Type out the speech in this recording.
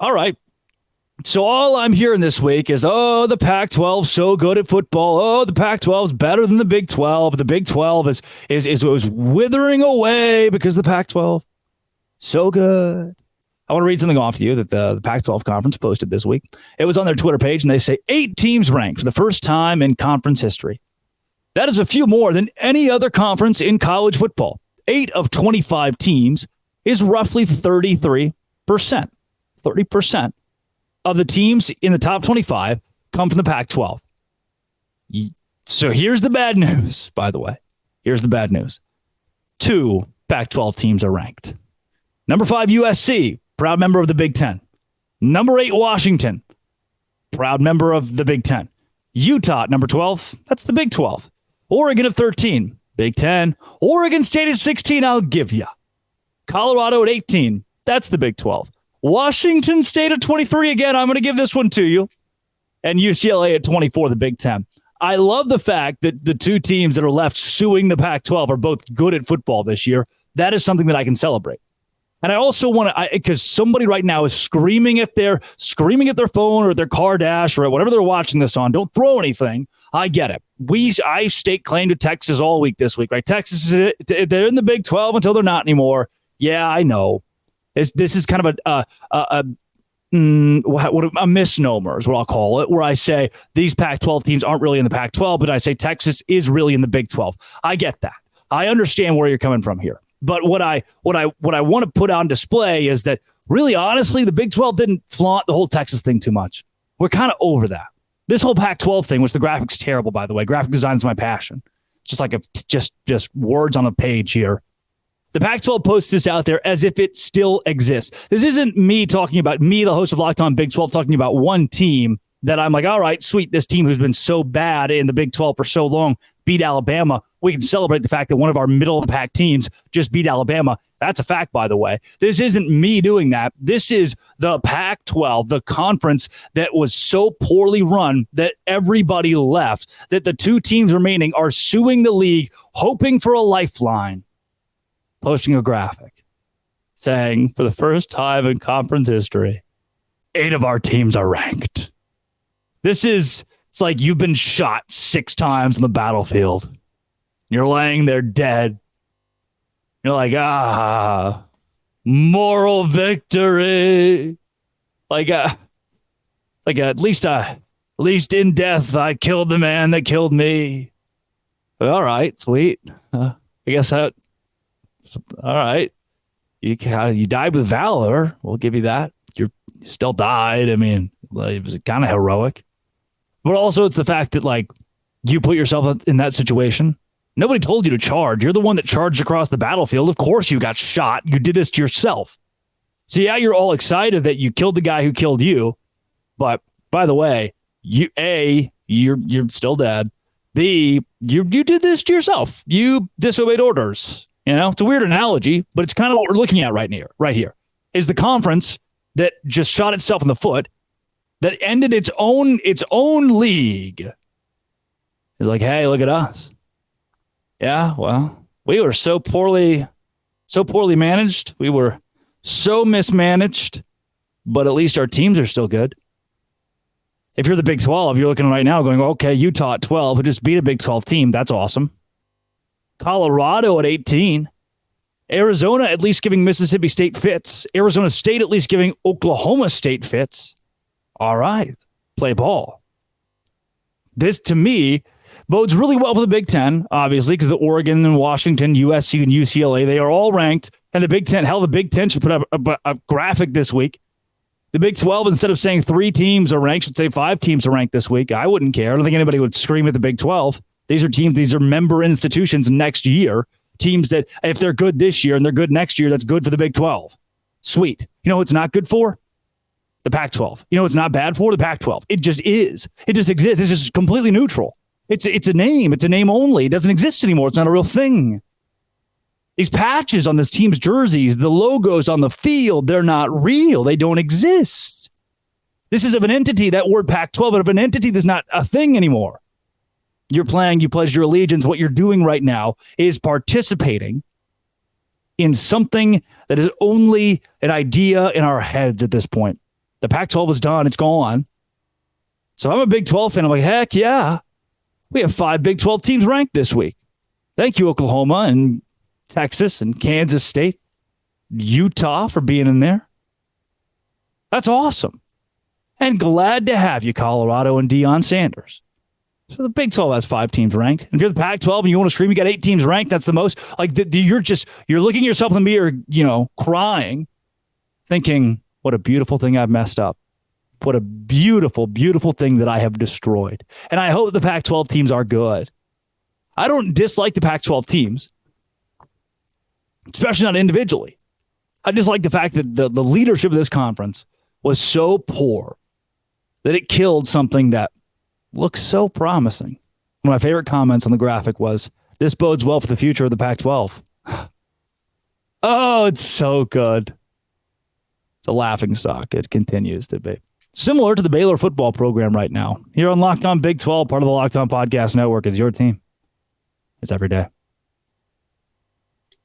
All right. So all I'm hearing this week is, oh, the Pac-12 so good at football. Oh, the Pac-12 is better than the Big 12. The Big 12 is withering away because the Pac-12 so good. I want to read something off to you that the Pac-12 conference posted this week. It was on their Twitter page, and they say 8 teams ranked for the first time in conference history. That is a few more than any other conference in college football. 8 of 25 teams is roughly 33%. 30% of the teams in the top 25 come from the Pac-12. So here's the bad news, by the way. Here's the bad news. 2 Pac-12 teams are ranked. Number 5, USC, proud member of the Big Ten. Number 8, Washington, proud member of the Big Ten. Utah, number 12, that's the Big 12. Oregon at 13, Big Ten. Oregon State at 16, I'll give you. Colorado at 18, that's the Big 12. Washington State at 23, again, I'm going to give this one to you. And UCLA at 24, the Big Ten. I love the fact that the 2 teams that are left suing the Pac-12 are both good at football this year. That is something that I can celebrate. And I also want to, because somebody right now is screaming at their phone or their car dash or whatever they're watching this on. Don't throw anything. I get it. I stake claim to Texas all week this week, right? Texas, they're in the Big 12 until they're not anymore. Yeah, I know. This is kind of a misnomer is what I'll call it, where I say these Pac-12 teams aren't really in the Pac-12, but I say Texas is really in the Big 12. I get that. I understand where you're coming from here. But what I want to put on display is that really, honestly, the Big 12 didn't flaunt the whole Texas thing too much. We're kind of over that. This whole Pac-12 thing, which the graphics terrible, by the way. Graphic design is my passion. It's just like just words on a page here. The Pac-12 posts this out there as if it still exists. This isn't me talking about me, the host of Locked On Big 12, talking about one team that I'm like, all right, sweet, this team who's been so bad in the Big 12 for so long beat Alabama. We can celebrate the fact that one of our middle-of-the-pack teams just beat Alabama. That's a fact, by the way. This isn't me doing that. This is the Pac-12, the conference that was so poorly run that everybody left, that the 2 teams remaining are suing the league, hoping for a lifeline. Posting a graphic saying, for the first time in conference history, 8 of our teams are ranked. It's like you've been shot 6 times on the battlefield. You're laying there dead. You're like, moral victory. At least in death, I killed the man that killed me. All right, sweet. I guess that. All right. You died with valor. We'll give you that. You still died. I mean, it was kind of heroic. But also it's the fact that, like, you put yourself in that situation. Nobody told you to charge. You're the one that charged across the battlefield. Of course you got shot. You did this to yourself. So, yeah, you're all excited that you killed the guy who killed you. But, by the way, you're still dead. B, you did this to yourself. You disobeyed orders. You know, it's a weird analogy, but it's kind of what we're looking at right here, is the conference that just shot itself in the foot, that ended its own league. It's like, hey, look at us. Yeah, well, we were so poorly managed. We were so mismanaged, but at least our teams are still good. If you're the Big 12, you're looking right now going, okay, Utah at 12, who just beat a Big 12 team. That's awesome. Colorado at 18. Arizona at least giving Mississippi State fits. Arizona State at least giving Oklahoma State fits. All right. Play ball. This, to me, bodes really well for the Big Ten, obviously, because the Oregon and Washington, USC, and UCLA, they are all ranked. And the Big Ten, the Big Ten should put up a graphic this week. The Big 12, instead of saying 3 teams are ranked, should say 5 teams are ranked this week. I wouldn't care. I don't think anybody would scream at the Big 12. These are member institutions next year. Teams that, if they're good this year and they're good next year, that's good for the Big 12. Sweet. You know what it's not good for? The Pac-12. You know what's not bad for? The Pac-12. It just is. It just exists. It's just completely neutral. It's a name. It's a name only. It doesn't exist anymore. It's not a real thing. These patches on this team's jerseys, the logos on the field, they're not real. They don't exist. This is of an entity, that word Pac-12, but of an entity that's not a thing anymore. You're playing, you pledge your allegiance. What you're doing right now is participating in something that is only an idea in our heads at this point. The Pac-12 is done. It's gone. So I'm a Big 12 fan. I'm like, heck yeah. We have 5 Big 12 teams ranked this week. Thank you, Oklahoma and Texas and Kansas State, Utah for being in there. That's awesome. And glad to have you, Colorado and Deion Sanders. So the Big 12 has 5 teams ranked. And if you're the Pac-12 and you want to scream, you got 8 teams ranked. That's the most. Like you're looking at yourself in the mirror, crying, thinking, what a beautiful thing I've messed up. What a beautiful, beautiful thing that I have destroyed. And I hope the Pac-12 teams are good. I don't dislike the Pac-12 teams, especially not individually. I dislike the fact that the leadership of this conference was so poor that it killed something that looks so promising. One of my favorite comments on the graphic was, this bodes well for the future of the Pac-12. Oh, it's so good. It's a laughing stock. It continues to be. Similar to the Baylor football program right now. Here on Locked On Big 12, part of the Locked On Podcast Network, is your team. It's every day.